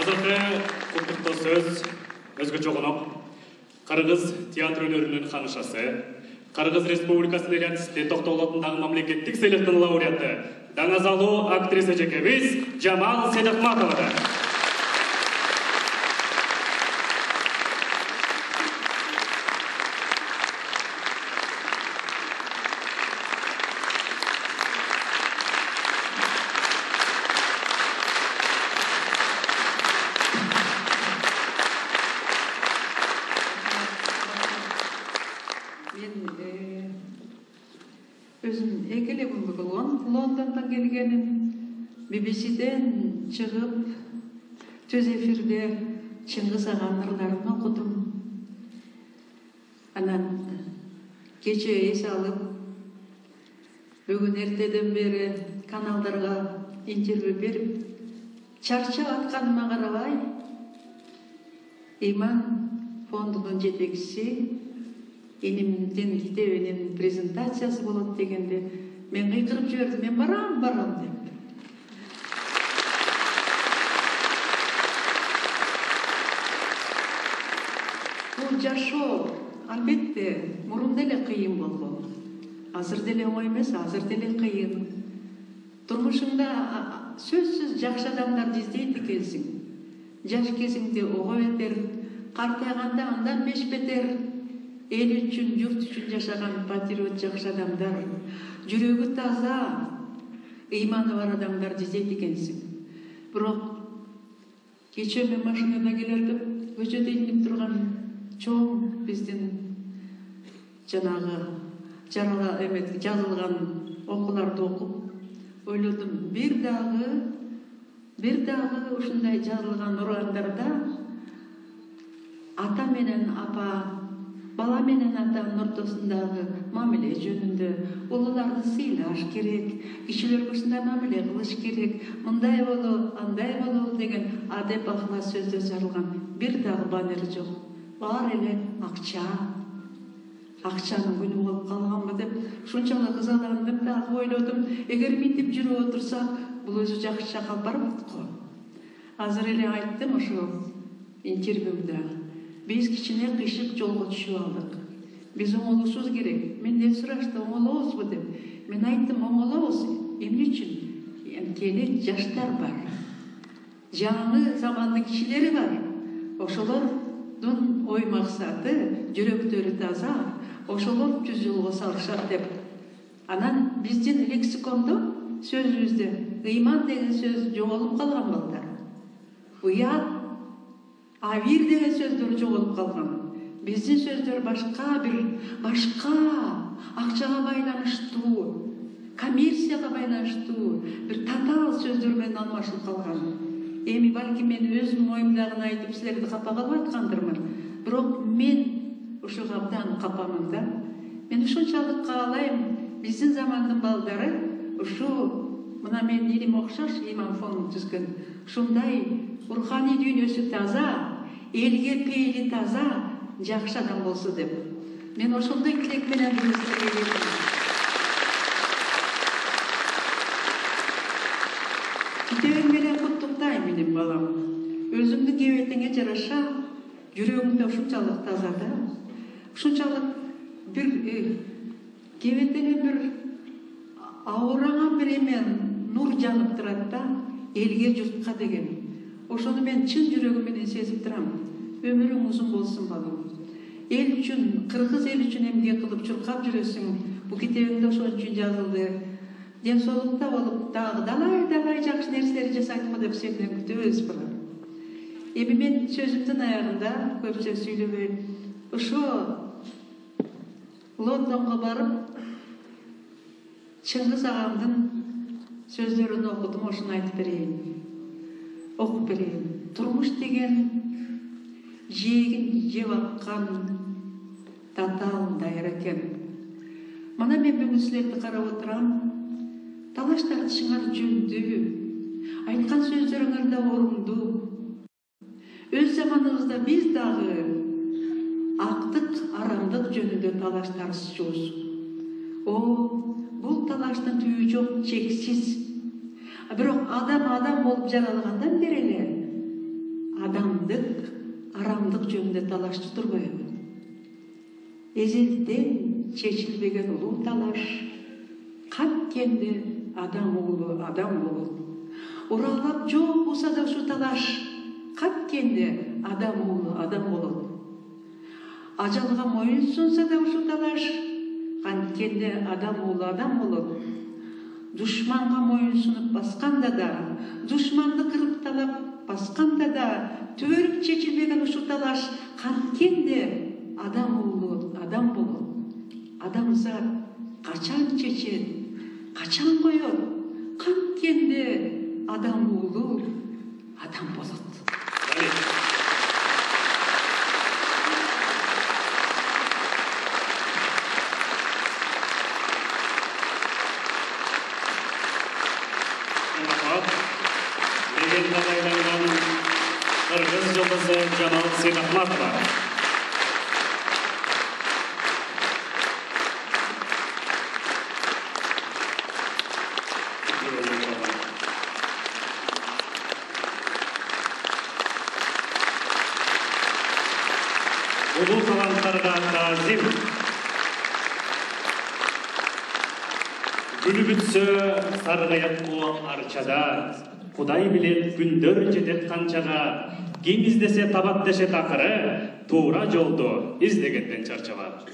Azırkı құттықтау сөз өзгөчө коноп Кыргыз театр өнөрүнүн ханышасы, Кыргыз Республикасы Легатисте токтолотундагы мамлекеттик сыйлыктын лауреаты, даңазалуу актриса жекебиз Жамал Седахматовада. Özüm ekelebim bugün London'dan gelgenim, BBC'den çıkıp töz efirde Çıngiz Ağa'nın ırlarını okudum. Anan gece es alıp, bugün erteden beri kanallarga intervью berip, çarşaf atkanıma karabay, İman fondunun жетекчиси Elimden kitebinin prezentasyası bulup degende men kıykırıp jiberdим, men baram dep. Bu жашоо albatta murun dele kıyın boldu. Azır dele oңой эмес, azır dele kıyın. Turmuşunda sözsüz жакшы адамдарды издейт экенсиң. Жаш кезиңде ого бетер, картайганда андан беш бетер. El üçün, yurt üçün yaşayan patriot жакшы адамдар, жүрөгү таза, ыйманы бар адамдар дизейт экенсиң. Бирок кечээ мен машинада келердим, көчөдө инип турган чоң биздин жанагы жарала эмет жазылган окууларды окуп, ойлодум, бир дагы ушундай жазылган урандарда ата менен апа, бала менен атанын ортосундагы мамиле жөнүндө улууларды сыйлаш керек, кишилерге ушундай мамиле кылыш керек, мындай болуу, андай болуу деген адеп акылы сөздөр жазылган бир дагы баннер жок. Бар эле акча. Акчанын күнү болуп калганбы деп ушунчалык ызаландым да ойлодум, эгер мынтип жүрүп отурсак, бул өзү жакшы калып барбайт го. Азыр эле айттым ошо интервьюмда. Biz кичине кыйшык жолго түшүп алдык. Биз оңолушубуз керек. Менден сурашты, оңолобузбу деп. Мен айттым, оңолобуз. Эмне үчүн? Анткени жаштар бар. Жаңы замандын кишилери бар. Ошолордун ой максаты, жүрөктөрү таза, ошолор түз жолго салышат деп. Анан биздин лексикондо, сөзүбүздө ыйман деген сөз жоголуп калган балдар. Уят, авир деген сөздөр жоголуп калган. Биздин сөздөр башка, акчага байланыштуу, коммерцияга байланыштуу, бир татаал сөздөр менен алмашылып калган. Эми балки мен өзүм оюмдагын айтып силерди капа кылып айткандырмын. Бирок мен ушуга абдан капамын да. Мен ушунчалык каалайм, биздин замандын балдары ушу мына менин илим окшош, иман фондун түзгөн. Ушундай руханий дүйнөсү таза, элге пейили таза, жакшы адам болсо деп. Мен ошондой тилек менен силерге келдим. Китебиң менен куттуктайм менин балам. Өзүңдүн кебетиңе жараша, жүрөгүңдө ушунчалык таза да. Ушунчалык бир кебетиңе бир аураңа бир эме нур жанып турат да, элге журтка деген. Ошону мен чын жүрөгүм менен сезип турам. Өмүрүң узун болсун балам. Эл үчүн, кыргыз эл үчүн эмгек кылып чуркап жүрөсүң. Бул китебиңде ошон үчүн жазылды. Ден соолукта болуп, дагы далай жакшы нерселер жасайсың деп сенден күтөбүз балам. Эми мен сөзүмдүн аягында көп сөз сүйлөбөй, ошо Лондонго барып, Чыңгыз агамдын сөздөрүн окудум, ошону айтып берейин. Окуп берейин. Турмуш деген жегин жеп аккан татаал дайыр экен. Мына мен бүгүн силерди карап отурам. Талаш тартышыңар жөндүү. Айткан сөздөрүңөр да орундуу. Өз заманыбызда биз дагы актык, арамдык жөнүндө талаш тартышчубуз. Бул талаштын түбү жок, чексиз. Бирок адам болуп жаралгандан бери эле арамдык жөнүндө талашчы турбайбы? Эзелден чечилбеген улуу талаш каткенде адам уулу адам болот. Уралап жок болса да ушу талаш каткенде адам уулу адам болот. Ажалга моюн сунса да ушу талаш канткенде адам уулу адам болот. Душманга моюн сунуп басканда да, душманды кыркталап басканда да, төрүп чечилбеген ушу талаш канткенде адам уулу адам болот. Адамзат качан чечет, качан коет, канткенде адам уулу адам болот. Легендаға айналған Кыргыз жұлдызы Жамал Сейдахматова. Улуу таланттарга таазим. Гүлү бүтсө саргаяпкы арчада, Кудай билет күндөр жетет канчага, ким издесе табат дешет акыры, туура жолду издегенден чарчабат.